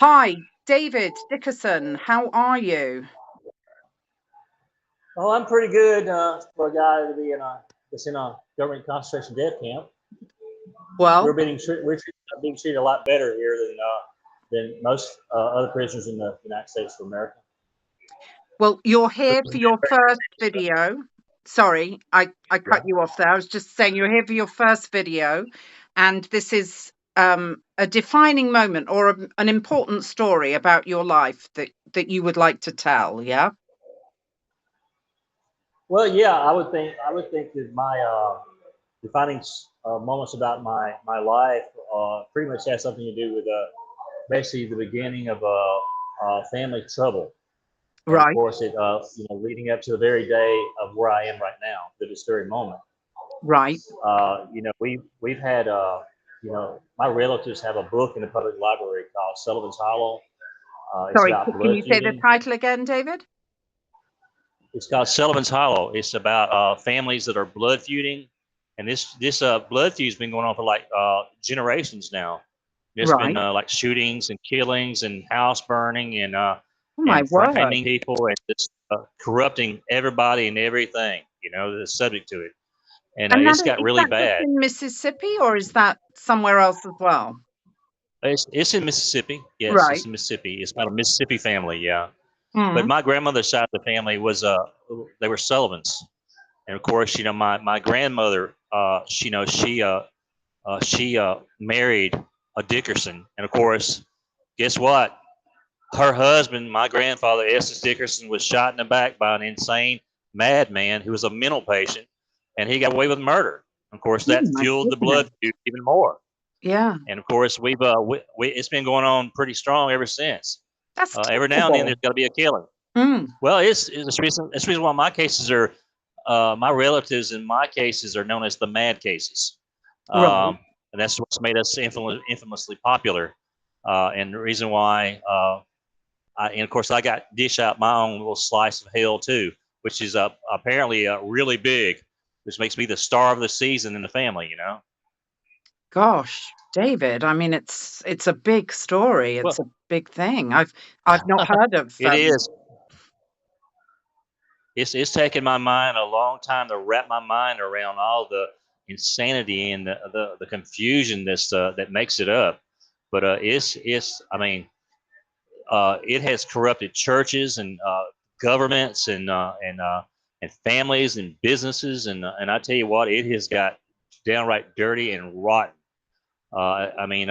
Hi, David Dickerson. How are you? Oh, I'm pretty good for a guy to be in a that's in a government concentration death camp. Well, Being treated a lot better here than most other prisoners in the United States of America. well, you're here for your first video. Sorry, I cut Yeah. you off there. I was just saying you're here for your first video, and this is a defining moment or an important story about your life that you would like to tell. Yeah, Well, yeah, I would think that my defining moments about my life pretty much has something to do with basically the beginning of family trouble, and of right. course it leading up to the very day of where I am right now, to this very moment. Right. We've had my relatives have a book in the public library called Sullivan's Hollow. It's Sorry, about can blood you say the feuding. title again, David? It's called Sullivan's Hollow. It's about families that are blood feuding, and this blood feud's been going on for like generations now. There's been Right. like shootings and killings and house burning Oh my and word. framing people and just corrupting everybody and everything. That's subject to it, and And it's got is really that just bad. in Mississippi or is that somewhere else as well? It's in Mississippi. Yes, Right. it's in Mississippi. It's about a Mississippi family. Yeah, but Mm. my grandmother's side of the family was they were Sullivans, and of course, my grandmother, she married a Dickerson, and of course, guess what? Her husband, my grandfather Estes Dickerson, was shot in the back by an insane madman who was a mental patient, and he got away with murder. Of course, Oh that my fueled the goodness. blood feud even more. Yeah. And of course, it's been going on pretty strong ever since. That's Every now and then, terrible. there's got to be a killing. Mm, Well, it's the reason why my cases are my relatives in my cases are known as the mad cases, right. and that's what's made us infamously popular. And the reason why, and of course, I got dish out my own little slice of hell too, which is apparently really big, which makes me the star of the season in the family. Gosh, David, I mean it's a big story. It's Well, a big thing. I've not heard of it is. It's taken my mind a long time to wrap my mind around all the insanity and the confusion that makes it up. But it's I mean it has corrupted churches and governments and families and businesses and I tell you what, it has got downright dirty and rotten. I mean,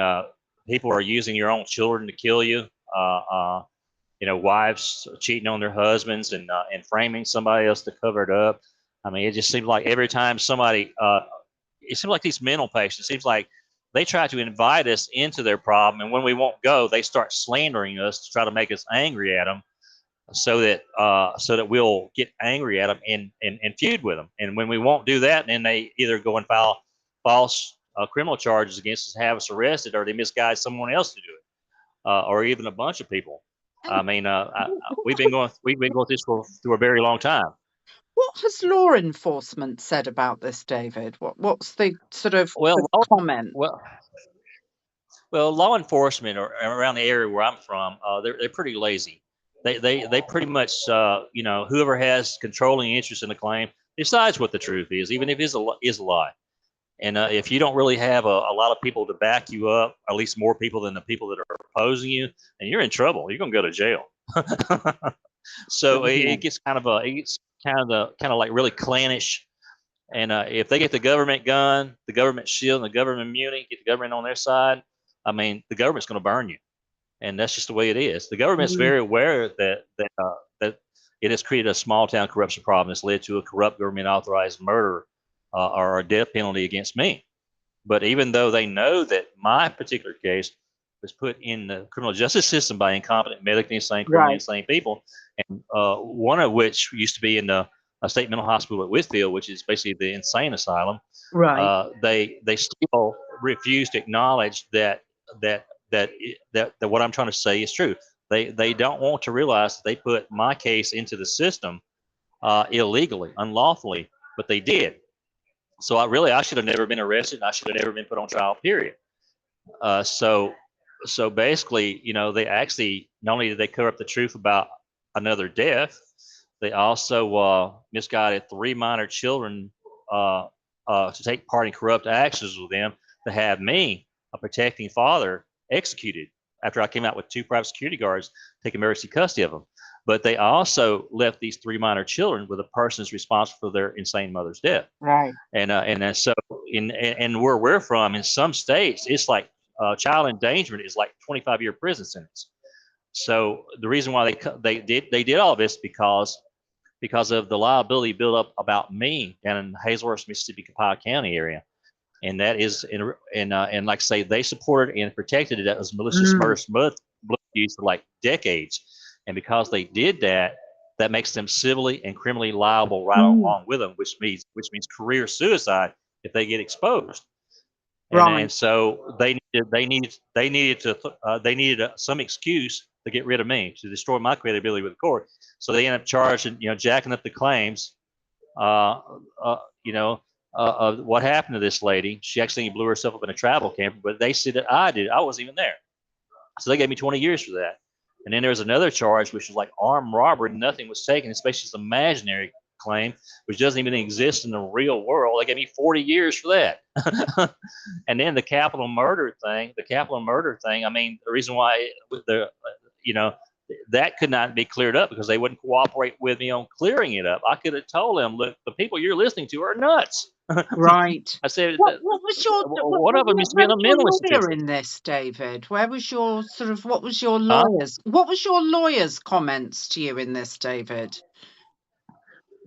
people are using your own children to kill you. Uh, uh, wives cheating on their husbands and framing somebody else to cover it up. I mean, it just seems like every time it seems like these mental patients, it seems like they try to invite us into their problem, and when we won't go, they start slandering us to try to make us angry at them, so that we'll get angry at them and feud with them. And when we won't do that, then they either go and file false criminal charges against us, have us arrested, or they misguide someone else to do it, or even a bunch of people. I And mean, what we've been going this through a very long time. what has law enforcement said about this, David? What's the sort of the Well, comment? well, law enforcement around the area where I'm from, they're pretty lazy. They pretty much whoever has controlling interest in the claim decides what the truth is, even if it is a lie. And if you don't really have a lot of people to back you up, at least more people than the people that are opposing you, then you're in trouble. You're gonna go to jail. So it Goodness. gets kind of like really clannish. And if they get the government gun, the government shield, and the government immunity, get the government on their side, I mean, the government's going to burn you, and that's just the way it is. The government's Mm, very aware that it has created a small town corruption problem that's led to a corrupt government authorized murder or a death penalty against me. But even though they know that my particular case was put in the criminal justice system by incompetent, medically insane, criminally right. insane people, and one of which used to be in the state mental hospital at Whitfield, which is basically the insane asylum, Right. they still refuse to acknowledge that that what I'm trying to say is true. They don't want to realize that they put my case into the system illegally, unlawfully, but they did. So I should have never been arrested. I should have never been put on trial. Period. So so basically, they actually not only did they cover up the truth about another death, they also misguided 3 minor children uh, to take part in corrupt actions with them to have me, a protecting father, executed after I came out with 2 private security guards taking emergency custody of them. But they also left these 3 minor children with the persons responsible for their insane mother's death. Right. And so in where we're from, in some states, it's like child endangerment is like 25-year prison sentence. So the reason why they did all this because of the liability built up about me down in Hazelhurst, Mississippi, Copiah County area, and that is and like I say, they supported and protected it as malicious Mm. murder blood use for like decades, and because they did that, that makes them civilly and criminally liable right Mm. along with them, which means career suicide if they get exposed. And Right. so they needed some excuse to get rid of me, to destroy my credibility with the court. So they ended up charging, jacking up the claims. Uh, what happened to this lady? She actually blew herself up in a travel camper, but they said that I did. I wasn't even there. So they gave me 20 years for that. And then there was another charge, which was like armed robbery. Nothing was taken. It's basically an imaginary claim, which doesn't even exist in the real world. They gave me 40 years for that. And then the capital murder thing. I mean, the reason why you know, that could not be cleared up because they wouldn't cooperate with me on clearing it up. I could have told them, look, the people you're listening to are nuts. Right. I said, What was your one of them used to be where on a was your mental lawyer institution. in this, David? Where was your what was your Huh? lawyer's comments to you in this, David?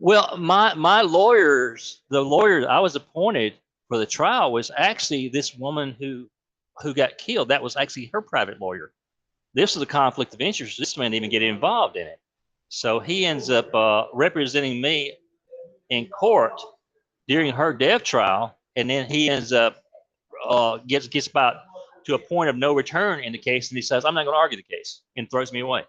Well, the lawyer I was appointed for the trial was actually this woman who got killed. That was actually her private lawyer. This was a conflict of interest. This man didn't even get involved in it. So he ends up representing me in court during her death trial, and then he ends up gets about to a point of no return in the case, and he says, "I'm not going to argue the case," and throws me away.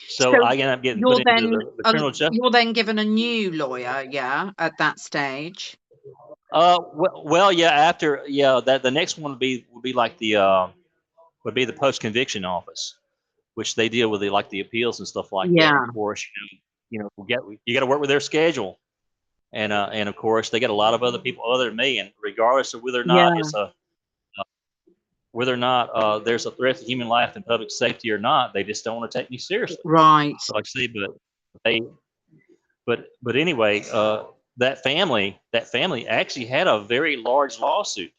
So So I end up getting put into the criminal justice. you're then given a new lawyer, yeah, at that stage. Well, yeah. After that the next one would be like would be the post conviction office, which they deal with the appeals and stuff like that. And of Yeah. course, you got to work with their schedule, and of course they got a lot of other people other than me, and regardless of Yeah. whether or not there's a threat to human life and public safety or not, they just don't want to take me seriously. Right. So like I say, they but anyway, that family actually had a very large lawsuit,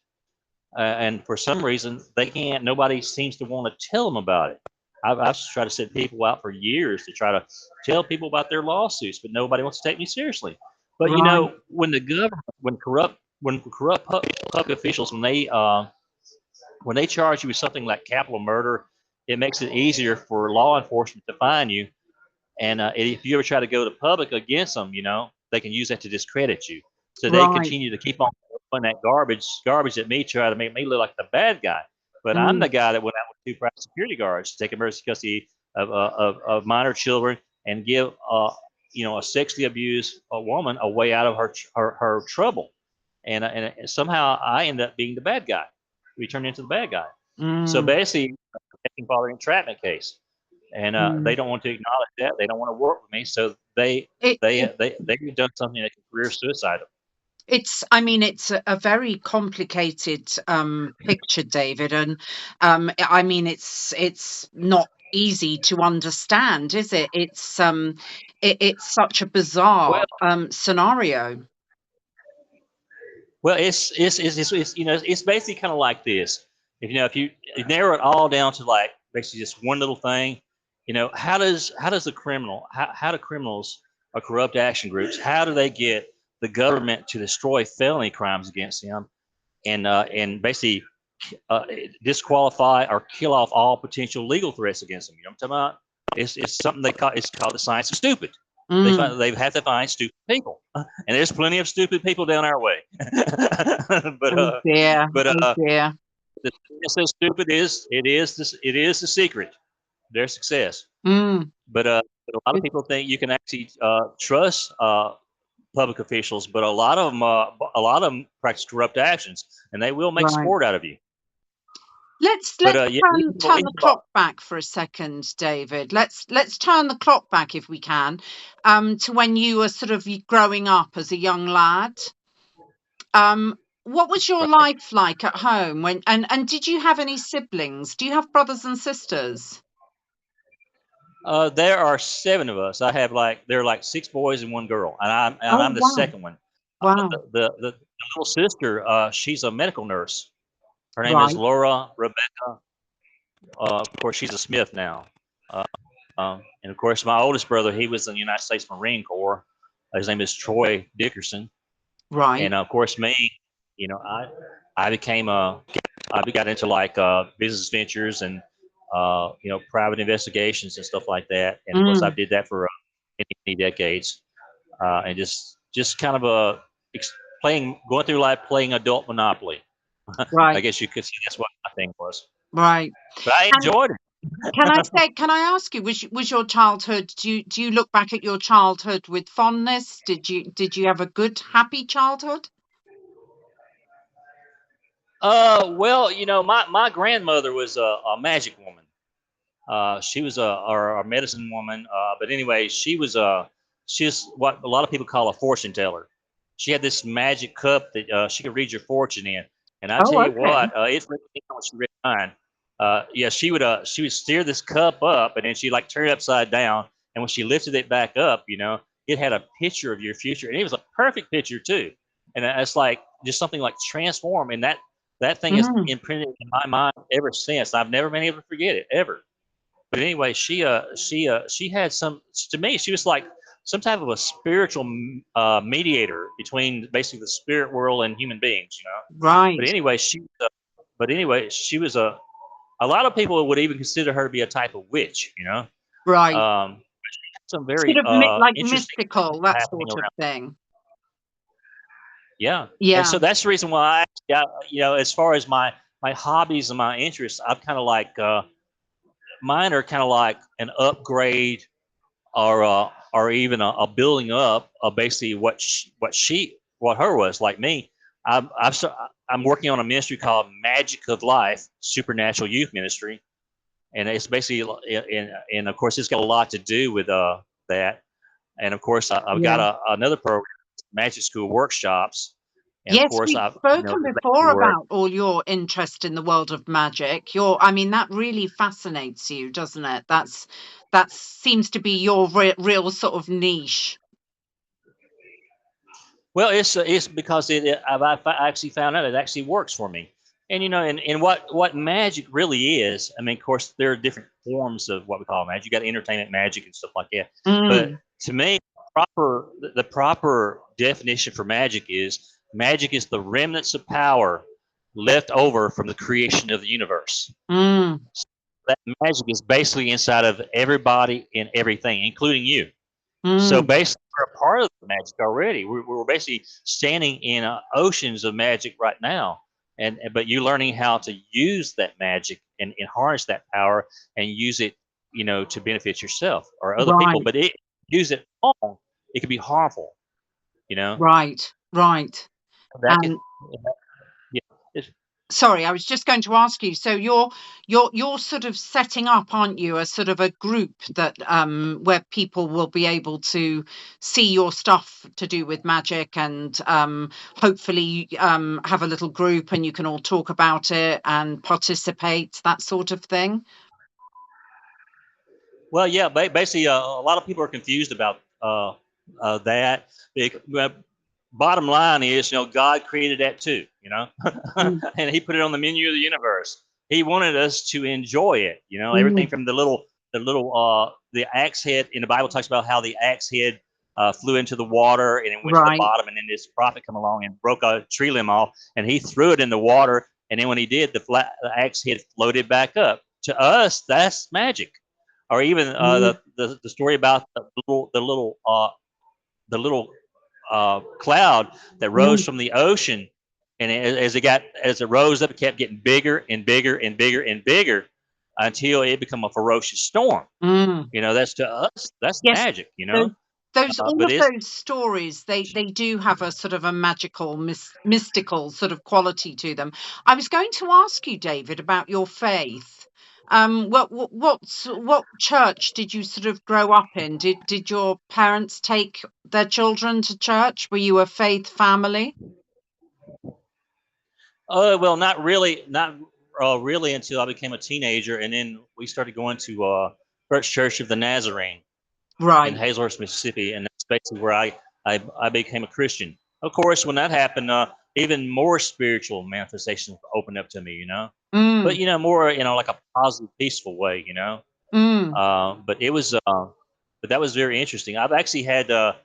and for some reason they can't. Nobody seems to want to tell them about it. I've tried to send people out for years to try to tell people about their lawsuits, but nobody wants to take me seriously. But Right. when the government, when corrupt public officials, when they charge you with something like capital murder, it makes it easier for law enforcement to find you. And if you ever try to go to public against them, they can use that to discredit you. So they Right. continue to keep on putting that garbage at me, try to make me look like the bad guy. But I'm Mm. the guy that went out with 2 private security guards to take emergency custody of minor children and give a sexually abused woman a way out of her trouble. And somehow I end up being the bad guy. We turned into the bad guy. So Mm. basically, father entrapment case, and they Mm. don't want to acknowledge that. They don't want to work with me, so they It, they it they they've done something that can career suicide them. I mean, it's a very complicated picture, David, and I mean, it's not easy to understand, is it? It's such a bizarre Well, scenario. it's basically kind of like this. If you narrow it all down to like basically just one little thing, how does the criminal how do criminals or corrupt action groups, how do they get the government to destroy felony crimes against them and basically uh, disqualify or kill off all potential legal threats against them. You know what I'm talking about? It's something it's called the science of stupid. Mm. They have to find stupid people, and there's plenty of stupid people down our way. but Oh uh, dear. but Oh uh, dear. the thing that says stupid is it is the secret, their success. Mm. But a lot of people think you can actually trust public officials, but a lot of them practice corrupt actions, and they will make Right. sport out of you. But Let's yeah, turn the clock back for a second, David. Let's turn the clock back if we can, to when you were sort of growing up as a young lad. What was your life like at home when and did you have any siblings? Do you have brothers and sisters? there are seven of us. I have there are like six boys and one girl, and Oh I'm the wow, second one. wow, The little sister, she's a medical nurse. Her name is right, Laura Rebecca. Of course, she's a Smith now. Uh, and of course, my oldest brother, he was in the United States Marine Corps. His name is Troy Dickerson. right. And of course, me, you know, I became I got into business ventures and private investigations and stuff like that. And of course, I Mm, did that for many decades, and just kind of playing, going through life playing adult Monopoly. I right, guess you could say that's what my thing was. right. But I And enjoyed it. can I ask you, was your childhood? Do you look back at your childhood with fondness? Did you have a good, happy childhood? Well, my grandmother was a magic woman. She was a medicine woman. But anyway, she's what a lot of people call a fortune teller. She had this magic cup that she could read your fortune in. And I tell Oh, you okay. what, it's really when she read mine. Yeah, she would steer this cup up, and then she'd like turn it upside down. And when she lifted it back up, it had a picture of your future, and it was a perfect picture too. And it's like just something like transform, and that thing is Mm, imprinted in my mind ever since. I've never been able to forget it ever. But anyway, she had some. To me, she was like some type of a spiritual mediator between basically the spirit world and human beings. But right, anyway, she was a lot of people would even consider her to be a type of witch. right. Some Sort very of like interesting mystical, things that happening sort of around. thing. Yeah, and Yeah, so that's the reason why I got, as far as my hobbies and my interests, I've kind of mine are kind of like an upgrade or even a building up of basically what her was like me. I'm working on a ministry called Magic of Life Supernatural Youth Ministry, and it's basically and of course it's got a lot to do with that. And of course I've got yeah. another program, Magic School Workshops, and of Yes, course we've I've spoken the basically before where about all your interest in the world of magic. I mean, that really fascinates you, doesn't it? That seems to be your real sort of niche. Well, it's because I actually found out it actually works for me. And and what magic really is. I mean, of course, there are different forms of what we call magic. You got entertainment magic and stuff like that. But Mm, to me, the proper definition for magic is the remnants of power left over from the creation of the universe. mm, That magic is basically inside of everybody and everything, including you. So mm, basically, we're a part of the magic already. We're basically standing in oceans of magic right now, but you're learning how to use that magic and harness that power and use it, to benefit yourself or other people. right, But use it wrong, it can be harmful. You know right, right. that can, And yeah. It's, sorry, I was just going to ask you. So you're sort of setting up, aren't you, a sort of a group that where people will be able to see your stuff to do with magic and hopefully have a little group and you can all talk about it and participate, that sort of thing. well, yeah. Basically, a lot of people are confused about that. Bottom line is, God created that too, Mm, and He put it on the menu of the universe. He wanted us to enjoy it, everything mm, from the axe head in the Bible talks about how the axe head flew into the water and it went to the right. bottom, and then this prophet come along and broke a tree limb off, and he threw it in the water, and then when he did, the axe head floated back up. To us, that's magic. Or even Mm, the story about the little cloud that rose mm, from the ocean, and as it rose up, it kept getting bigger and bigger and bigger and bigger until it became a ferocious storm. mm. That's to us, that's Yes. magic. So those all but of it's those stories, they do have a sort of a magical, mystical sort of quality to them. I was going to ask you, David, about your faith. What church did you sort of grow up in? Did your parents take their children to church? Were you a faith family? well, not really, not really until I became a teenager, and then we started going to First Church of the Nazarene in Right. Hazlehurst, Mississippi, and that's basically where I became a Christian. Of course, when that happened, even more spiritual manifestations opened up to me, but Mm, more like a positive, peaceful way, mm. But it was, but that was very interesting. I've actually had a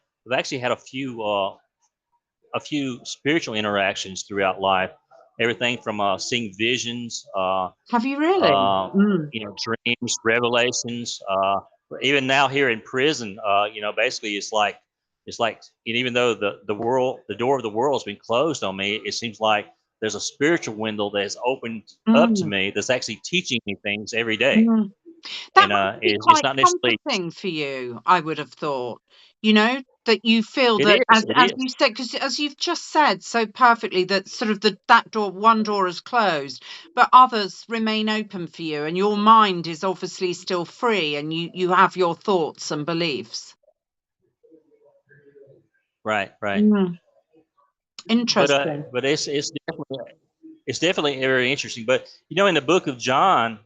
few spiritual interactions throughout life. Everything from seeing visions, Have you really? uh, Mm, dreams, revelations. Even now here in prison, basically it's like even though the door of the world has been closed on me, it seems like there's a spiritual window that has opened up to mm, me that's actually teaching me things every day. mm. That And must be it's quite not necessarily. comforting for you, I would have thought. That you feel It that is. It as is. you said, because as you've just said so perfectly, that sort of that door, one door is closed, but others remain open for you, and your mind is obviously still free, and you have your thoughts and beliefs. Right. Right. Mm, interesting. But it's definitely very interesting. But in the book of John,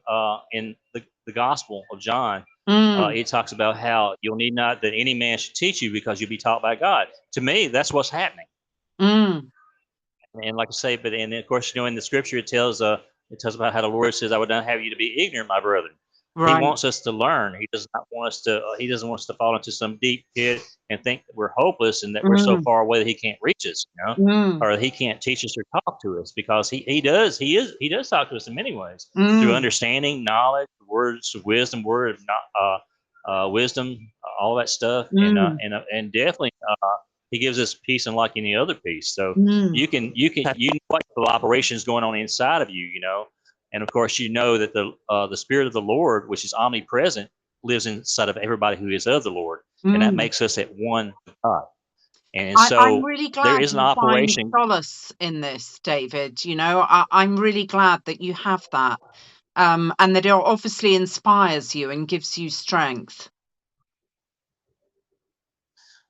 in the Gospel of John, Mm, it talks about how you'll need not that any man should teach you because you'll be taught by God. To me, that's what's happening. mm, And like I say, but and of course, in the Scripture it tells about how the Lord says, "I would not have you to be ignorant, my brethren." He right. wants us to learn. He does not want us to. He doesn't want us to fall into some deep pit and think that we're hopeless and that we're so Mm, far away that He can't reach us, mm, or He can't teach us or talk to us because He does. He does talk to us in many ways through mm, understanding, knowledge, words of wisdom, wisdom, all that stuff, mm, and definitely He gives us peace unlike any other peace. So mm, you know what the operations going on inside of you, and of course you know that the Spirit of the Lord, which is omnipresent, lives inside of everybody who is of the Lord, and that mm. makes us at one with God. And I'm so really there glad is an you find operation. solace in this, David. I'm really glad that you have that, and that it obviously inspires you and gives you strength.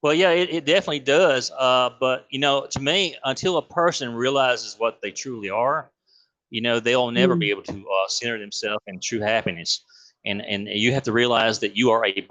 Well, yeah, it definitely does. But to me, until a person realizes what they truly are, they'll never be Mm, able to center themselves in true happiness. And you have to realize that you are a